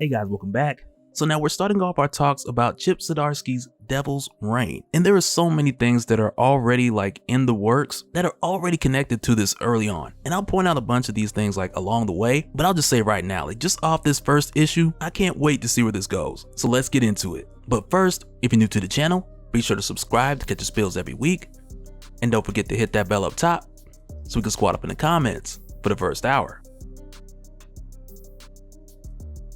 Hey guys, welcome back. So now we're starting off our talks about Chip Zdarsky's Devil's Reign. And there are so many things that are already in the works that are already connected to this early on. And I'll point out a bunch of these things along the way, but I'll just say right now, just off this first issue, I can't wait to see where this goes. So let's get into it. But first, if you're new to the channel, be sure to subscribe to catch the spills every week. And don't forget to hit that bell up top so we can squat up in the comments for the first hour.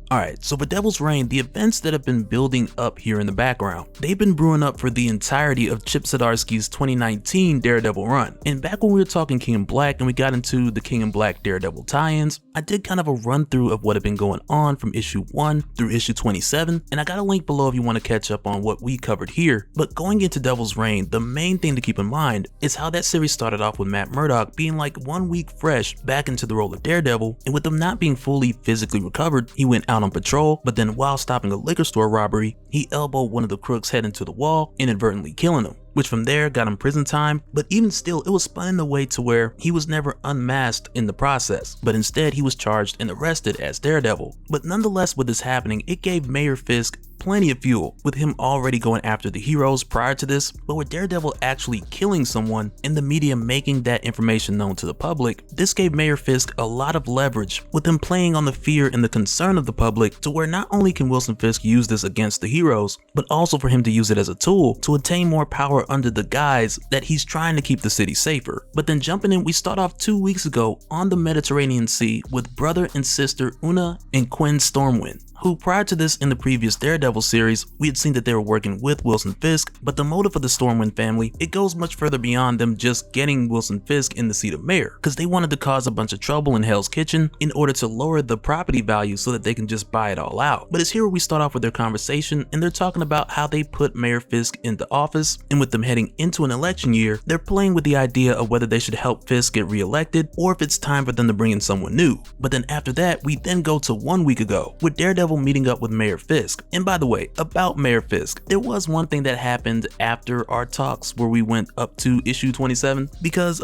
Alright, so for Devil's Reign, the events that have been building up here in the background, they've been brewing up for the entirety of Chip Zdarsky's 2019 Daredevil run. And back when we were talking King in Black and we got into the King in Black Daredevil tie-ins, I did kind of a run through of what had been going on from issue 1 through issue 27, and I got a link below if you want to catch up on what we covered here. But going into Devil's Reign, the main thing to keep in mind is how that series started off with Matt Murdock being 1 week fresh back into the role of Daredevil, and with him not being fully physically recovered, he went out on patrol, but then while stopping a liquor store robbery, he elbowed one of the crooks head into the wall, inadvertently killing him, which from there got him prison time. But even still, it was spun in a way to where he was never unmasked in the process, but instead he was charged and arrested as Daredevil. But nonetheless, with this happening, it gave Mayor Fisk plenty of fuel, with him already going after the heroes prior to this, but with Daredevil actually killing someone and the media making that information known to the public, this gave Mayor Fisk a lot of leverage, with him playing on the fear and the concern of the public, to where not only can Wilson Fisk use this against the heroes, but also for him to use it as a tool to attain more power under the guise that he's trying to keep the city safer. But then jumping in, we start off 2 weeks ago on the Mediterranean Sea with brother and sister Una and Quinn Stormwind, who prior to this in the previous Daredevil series, we had seen that they were working with Wilson Fisk, but the motive of the Stormwind family, it goes much further beyond them just getting Wilson Fisk in the seat of mayor, because they wanted to cause a bunch of trouble in Hell's Kitchen in order to lower the property value so that they can just buy it all out. But it's here where we start off with their conversation, and they're talking about how they put Mayor Fisk into office, and with them heading into an election year, they're playing with the idea of whether they should help Fisk get reelected or if it's time for them to bring in someone new. But then after that, we then go to 1 week ago with Daredevil meeting up with Mayor Fisk. And by the way, about Mayor Fisk, there was one thing that happened after our talks where we went up to issue 27, because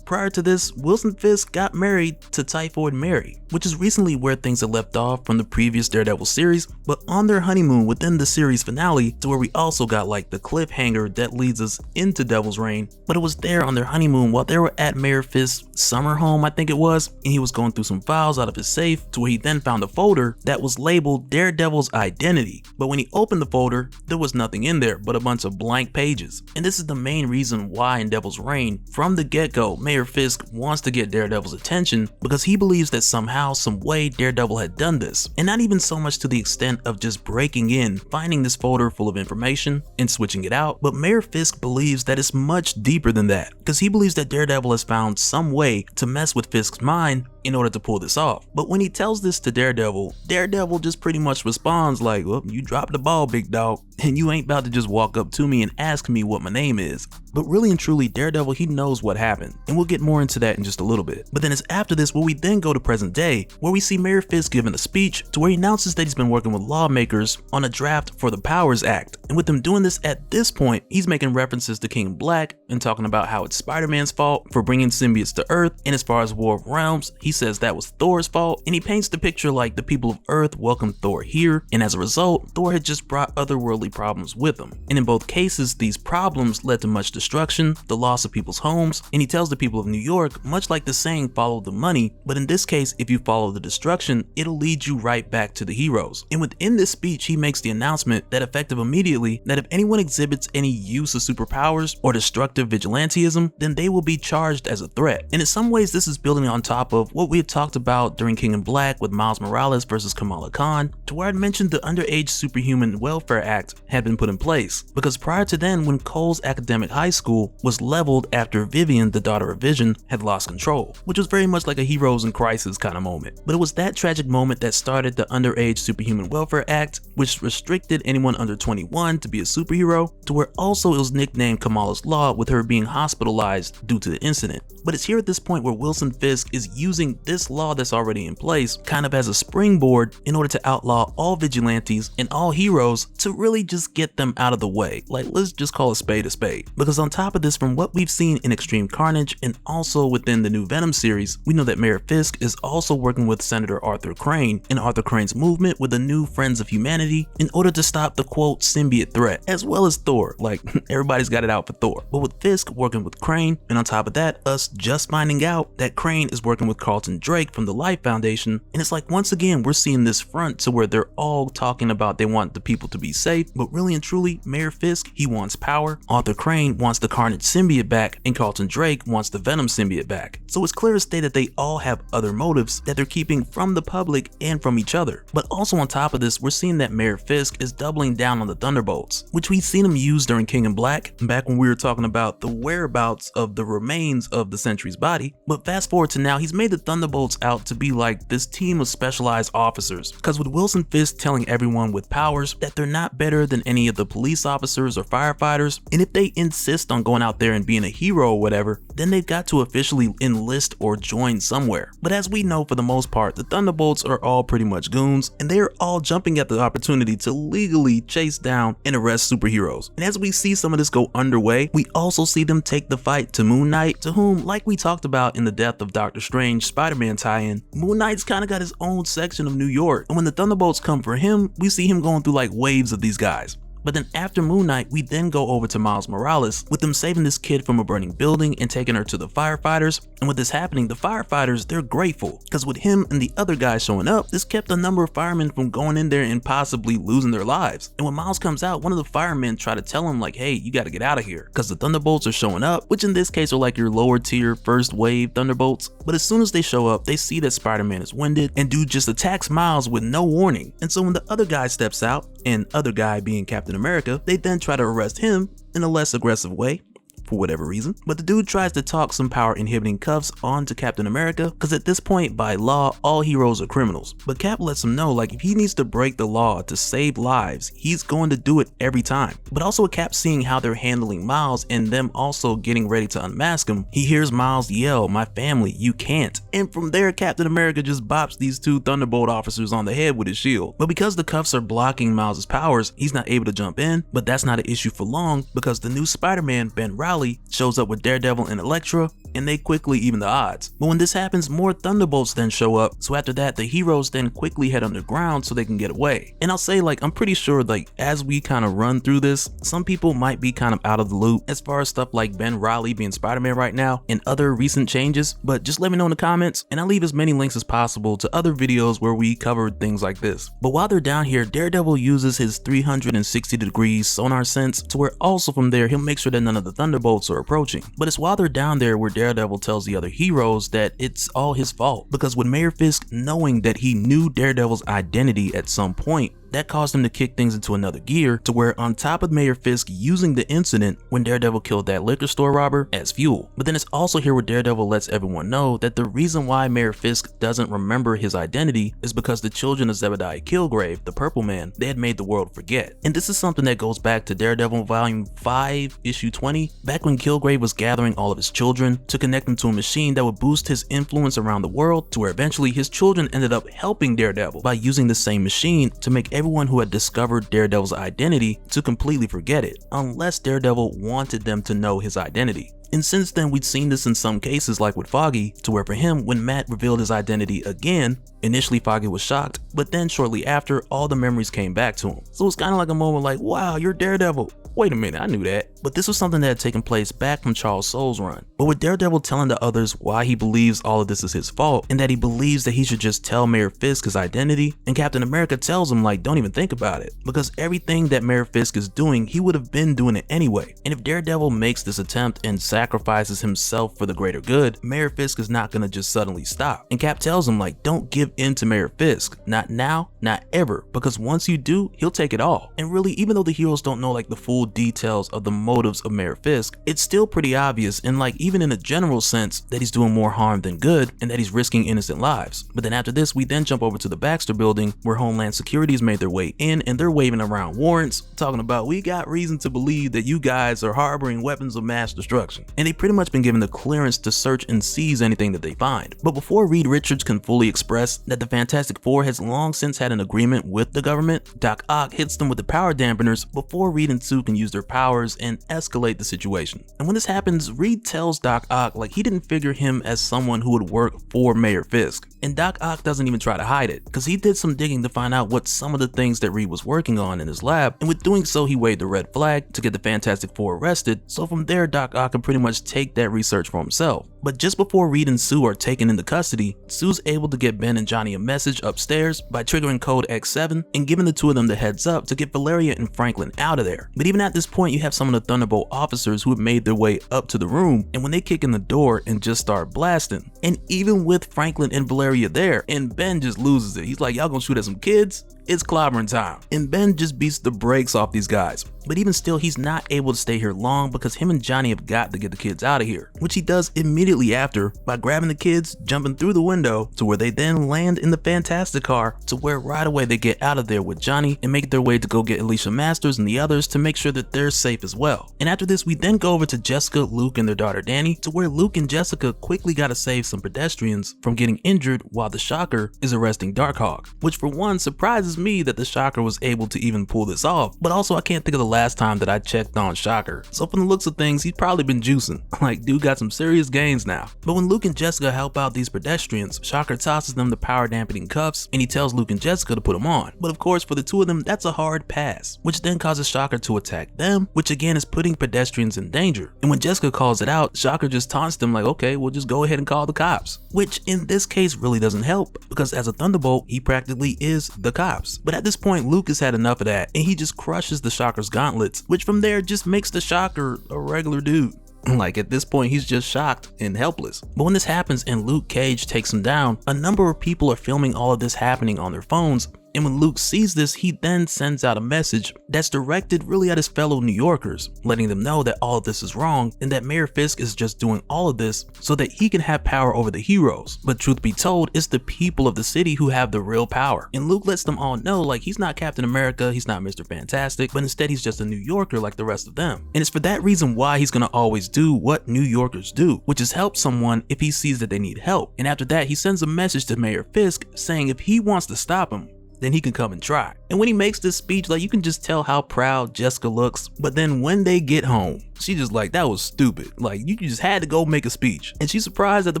prior to this, Wilson Fisk got married to Typhoid Mary, which is recently where things had left off from the previous Daredevil series, but on their honeymoon within the series finale, to where we also got the cliffhanger that leads us into Devil's Reign. But it was there on their honeymoon while they were at Mayor Fisk's summer home, I think it was, and he was going through some files out of his safe, to where he then found a folder that was labeled Daredevil's Identity. But when he opened the folder, there was nothing in there but a bunch of blank pages. And this is the main reason why in Devil's Reign, from the get-go, Mayor Fisk wants to get Daredevil's attention, because he believes that somehow, some way, Daredevil had done this. And not even so much to the extent of just breaking in, finding this folder full of information, and switching it out, but Mayor Fisk believes that it's much deeper than that, because he believes that Daredevil has found some way to mess with Fisk's mind in order to pull this off. But when he tells this to Daredevil, Daredevil just pretty much responds well, you dropped the ball, big dog, and you ain't about to just walk up to me and ask me what my name is. But really and truly, Daredevil, he knows what happened, and we'll get more into that in just a little bit. But then it's after this where we then go to present day, where we see Mayor Fisk giving a speech to where he announces that he's been working with lawmakers on a draft for the Powers Act. And with him doing this at this point, he's making references to King in Black and talking about how it's Spider-Man's fault for bringing symbiotes to Earth, and as far as War of Realms, he says that was Thor's fault, and he paints the picture the people of Earth welcomed Thor here, and as a result, Thor had just brought otherworldly problems with him. And in both cases, these problems led to much destruction, the loss of people's homes, and he tells the people of New York, much like the saying, follow the money, but in this case, if you follow the destruction, it'll lead you right back to the heroes. And within this speech, he makes the announcement that effective immediately, that if anyone exhibits any use of superpowers or destructive vigilantism, then they will be charged as a threat. And in some ways, this is building on top of what we had talked about during King in Black with Miles Morales versus Kamala Khan, to where I'd mentioned the Underage Superhuman Welfare Act had been put in place, because prior to then, when Cole's academic high school was leveled after Vivian, the daughter of Vision, had lost control, which was very much like a Heroes in Crisis kind of moment. But it was that tragic moment that started the Underage Superhuman Welfare Act, which restricted anyone under 21 to be a superhero, to where also it was nicknamed Kamala's Law, with her being hospitalized due to the incident. But it's here at this point where Wilson Fisk is using this law that's already in place kind of as a springboard in order to outlaw all vigilantes and all heroes to really just get them out of the way. Like, let's just call a spade a spade. Because on top of this, from what we've seen in Extreme Carnage and also within the new Venom series, we know that Mayor Fisk is also working with Senator Arthur Crane and Arthur Crane's movement with the new Friends of Humanity in order to stop the quote symbiote threat, as well as Thor. Like, everybody's got it out for Thor. But with Fisk working with Crane, and on top of that, us just finding out that Crane is working with Carlton Drake from the Life Foundation, and it's like, once again, we're seeing this front to where they're all talking about they want the people to be safe, but really and truly, Mayor Fisk, he wants power, Arthur Crane wants the Carnage symbiote back, and Carlton Drake wants the Venom symbiote back. So it's clear to state that they all have other motives that they're keeping from the public and from each other. But also on top of this, we're seeing that Mayor Fisk is doubling down on the Thunderbolts, which we've seen him use during King in Black, back when we were talking about the whereabouts of the remains of the Sentry's body. But fast forward to now, he's made the Thunderbolts out to be like this team of specialized officers, because with Wilson Fisk telling everyone with powers that they're not better than any of the police officers or firefighters, and if they insist on going out there and being a hero or whatever, then they've got to officially enlist or join somewhere. But as we know, for the most part, the Thunderbolts are all pretty much goons, and they're all jumping at the opportunity to legally chase down and arrest superheroes. And as we see some of this go underway, we also see them take the fight to Moon Knight, to whom, like we talked about in the Death of Doctor Strange Spider-Man tie-in, Moon Knight's kind of got his own section of New York, and when the Thunderbolts come for him, we see him going through like waves of these guys. But then after Moon Knight, we then go over to Miles Morales, with them saving this kid from a burning building and taking her to the firefighters. And with this happening, the firefighters, they're grateful, because with him and the other guys showing up, this kept a number of firemen from going in there and possibly losing their lives. And when Miles comes out, one of the firemen try to tell him like, hey, you gotta get out of here, because the Thunderbolts are showing up, which in this case are like your lower tier first wave Thunderbolts. But as soon as they show up, they see that Spider-Man is winded, and dude just attacks Miles with no warning. And so when the other guy steps out, and other guy being Captain America, they then try to arrest him in a less aggressive way, for whatever reason. But the dude tries to talk some power inhibiting cuffs onto Captain America, because at this point, by law, all heroes are criminals. But Cap lets him know, like, if he needs to break the law to save lives, he's going to do it every time. But also with Cap seeing how they're handling Miles and them also getting ready to unmask him, he hears Miles yell, "My family, you can't." And from there, Captain America just bops these two Thunderbolt officers on the head with his shield. But because the cuffs are blocking Miles' powers, he's not able to jump in, but that's not an issue for long, because the new Spider-Man, Ben Reilly, shows up with Daredevil and Elektra, and they quickly even the odds. But when this happens, more Thunderbolts then show up, so after that, the heroes then quickly head underground so they can get away. And I'll say, like, I'm pretty sure, like, as we kind of run through this, some people might be kind of out of the loop as far as stuff like Ben Reilly being Spider-Man right now and other recent changes, but just let me know in the comments, and I'll leave as many links as possible to other videos where we covered things like this. But while they're down here, Daredevil uses his 360 degrees sonar sense to where also from there, he'll make sure that none of the Thunderbolts are approaching. But it's while they're down there where Daredevil tells the other heroes that it's all his fault, because with Mayor Fisk knowing that he knew Daredevil's identity at some point, that caused him to kick things into another gear, to where on top of Mayor Fisk using the incident when Daredevil killed that liquor store robber as fuel. But then it's also here where Daredevil lets everyone know that the reason why Mayor Fisk doesn't remember his identity is because the children of Zebediah Killgrave, the Purple Man, they had made the world forget. And this is something that goes back to Daredevil Volume 5, Issue 20, back when Killgrave was gathering all of his children to connect them to a machine that would boost his influence around the world, to where eventually his children ended up helping Daredevil by using the same machine to make everyone who had discovered Daredevil's identity to completely forget it, unless Daredevil wanted them to know his identity. And since then, we'd seen this in some cases, like with Foggy, to where for him, when Matt revealed his identity again, initially Foggy was shocked, but then shortly after, all the memories came back to him. So it's kind of like a moment like, wow, you're Daredevil. Wait a minute, I knew that. But this was something that had taken place back from Charles Soule's run. But with Daredevil telling the others why he believes all of this is his fault, and that he believes that he should just tell Mayor Fisk his identity, and Captain America tells him, like, don't even think about it, because everything that Mayor Fisk is doing, he would have been doing it anyway. And if Daredevil makes this attempt and sacrifices himself for the greater good, Mayor Fisk is not gonna just suddenly stop. And Cap tells him, like, don't give in to Mayor Fisk, not now, not ever, because once you do, he'll take it all. And really, even though the heroes don't know like the full full details of the motives of Mayor Fisk, it's still pretty obvious, and like even in a general sense, that he's doing more harm than good and that he's risking innocent lives. But then after this, we then jump over to the Baxter Building, where Homeland Security has made their way in, and they're waving around warrants talking about, we got reason to believe that you guys are harboring weapons of mass destruction. And they've pretty much been given the clearance to search and seize anything that they find. But before Reed Richards can fully express that the Fantastic Four has long since had an agreement with the government, Doc Ock hits them with the power dampeners before Reed and Sue can use their powers and escalate the situation. And when this happens, Reed tells Doc Ock like he didn't figure him as someone who would work for Mayor Fisk. And Doc Ock doesn't even try to hide it, because he did some digging to find out what some of the things that Reed was working on in his lab, and with doing so he waved the red flag to get the Fantastic Four arrested, so from there Doc Ock can pretty much take that research for himself. But just before Reed and Sue are taken into custody, Sue's able to get Ben and Johnny a message upstairs by triggering code X7 and giving the two of them the heads up to get Valeria and Franklin out of there. But even at this point, you have some of the Thunderbolt officers who have made their way up to the room, and when they kick in the door and just start blasting, and even with Franklin and Valeria there, and Ben just loses it. He's like, y'all gonna shoot at some kids? It's clobbering time. And Ben just beats the brakes off these guys. But even still, he's not able to stay here long because him and Johnny have got to get the kids out of here, which he does immediately after by grabbing the kids, jumping through the window to where they then land in the Fantastic car, to where right away they get out of there with Johnny and make their way to go get Alicia Masters and the others to make sure that they're safe as well. And after this, we then go over to Jessica, Luke, and their daughter Danny, to where Luke and Jessica quickly gotta save some pedestrians from getting injured while the Shocker is arresting Darkhawk, which for one surprises me that the Shocker was able to even pull this off, but also I can't think of the last time that I checked on Shocker, so from the looks of things he's probably been juicing. Like, dude got some serious gains now. But when Luke and Jessica help out these pedestrians, Shocker tosses them the power dampening cuffs and he tells Luke and Jessica to put them on. But of course for the two of them that's a hard pass, which then causes Shocker to attack them, which again is putting pedestrians in danger. And when Jessica calls it out, Shocker just taunts them like, okay, we'll just go ahead and call the cops, which in this case really doesn't help because as a Thunderbolt he practically is the cops. But at this point, Luke has had enough of that and he just crushes the Shocker's gauntlets, which from there just makes the Shocker a regular dude. Like at this point he's just shocked and helpless. But when this happens and Luke Cage takes him down, a number of people are filming all of this happening on their phones. And when Luke sees this, he then sends out a message that's directed really at his fellow New Yorkers, letting them know that all of this is wrong and that Mayor Fisk is just doing all of this so that he can have power over the heroes. But truth be told, it's the people of the city who have the real power. And Luke lets them all know like he's not Captain America, he's not Mr. Fantastic, but instead he's just a New Yorker like the rest of them. And it's for that reason why he's gonna always do what New Yorkers do, which is help someone if he sees that they need help. And after that, he sends a message to Mayor Fisk saying if he wants to stop him, then he can come and try. And when he makes this speech, like you can just tell how proud Jessica looks, but then when they get home, she just like, that was stupid. Like you just had to go make a speech. And she's surprised that the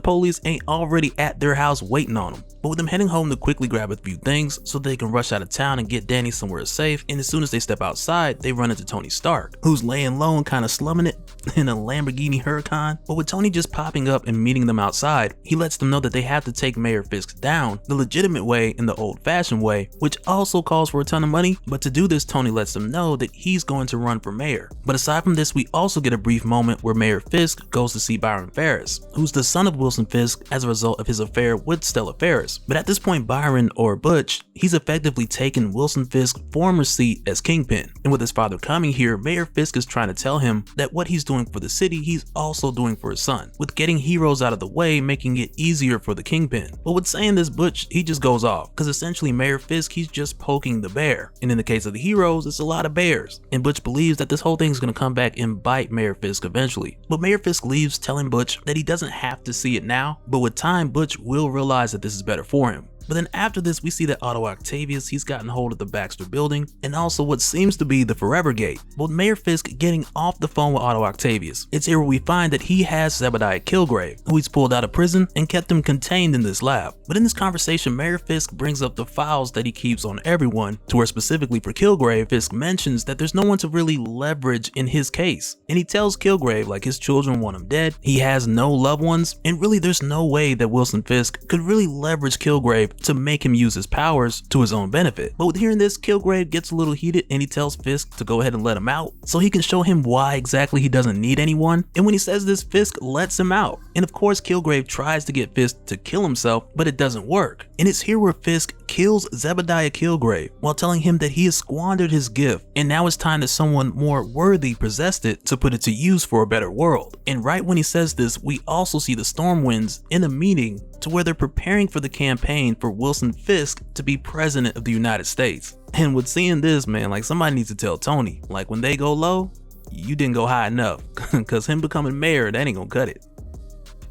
police ain't already at their house waiting on them. But with them heading home to quickly grab a few things so they can rush out of town and get Danny somewhere safe, and as soon as they step outside, they run into Tony Stark, who's laying low and kind of slumming it in a Lamborghini Huracan. But with Tony just popping up and meeting them outside, he lets them know that they have to take Mayor Fisk down the legitimate way and the old-fashioned way, which also calls for a ton of money. But to do this, Tony lets them know that he's going to run for mayor. But aside from this, we also get a brief moment where Mayor Fisk goes to see Byron Ferris, who's the son of Wilson Fisk as a result of his affair with Stella Ferris. But at this point, Byron, or Butch, he's effectively taken Wilson Fisk's former seat as Kingpin. And with his father coming here, Mayor Fisk is trying to tell him that what he's doing for the city, he's also doing for his son, with getting heroes out of the way, making it easier for the Kingpin. But with saying this, Butch, he just goes off, because essentially Mayor Fisk, he's just poking the bear. And in the case of the heroes, it's a lot of bears. And Butch believes that this whole thing is going to come back and bite Mayor Fisk eventually. But Mayor Fisk leaves, telling Butch that he doesn't have to see it now, but with time, Butch will realize that this is better for him. But then after this, we see that Otto Octavius, he's gotten hold of the Baxter Building and also what seems to be the Forever Gate. But with Mayor Fisk getting off the phone with Otto Octavius, it's here where we find that he has Zebediah Killgrave, who he's pulled out of prison and kept him contained in this lab. But in this conversation, Mayor Fisk brings up the files that he keeps on everyone, to where specifically for Killgrave, Fisk mentions that there's no one to really leverage in his case. And he tells Killgrave like his children want him dead, he has no loved ones, and really there's no way that Wilson Fisk could really leverage Killgrave to make him use his powers to his own benefit. But with hearing this, Killgrave gets a little heated and he tells Fisk to go ahead and let him out so he can show him why exactly he doesn't need anyone. And when he says this, Fisk lets him out. And of course, Killgrave tries to get Fisk to kill himself, but it doesn't work. And it's here where Fisk kills Zebediah Killgrave while telling him that he has squandered his gift and now it's time that someone more worthy possessed it to put it to use for a better world. And right when he says this, we also see the Stormwinds in a meeting to where they're preparing for the campaign for Wilson Fisk to be president of the United States. And with seeing this, man, like somebody needs to tell Tony, like when they go low, you didn't go high enough, cause him becoming mayor, that ain't gonna cut it.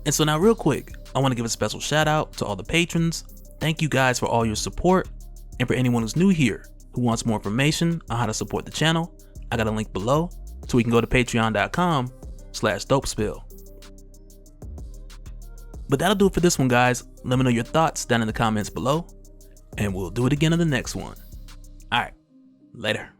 And so now real quick, I wanna give a special shout out to all the patrons. Thank you guys for all your support. And for anyone who's new here, who wants more information on how to support the channel, I got a link below so we can go to patreon.com/Dopespill. But that'll do it for this one, guys. Let me know your thoughts down in the comments below, and we'll do it again in the next one. All right, later.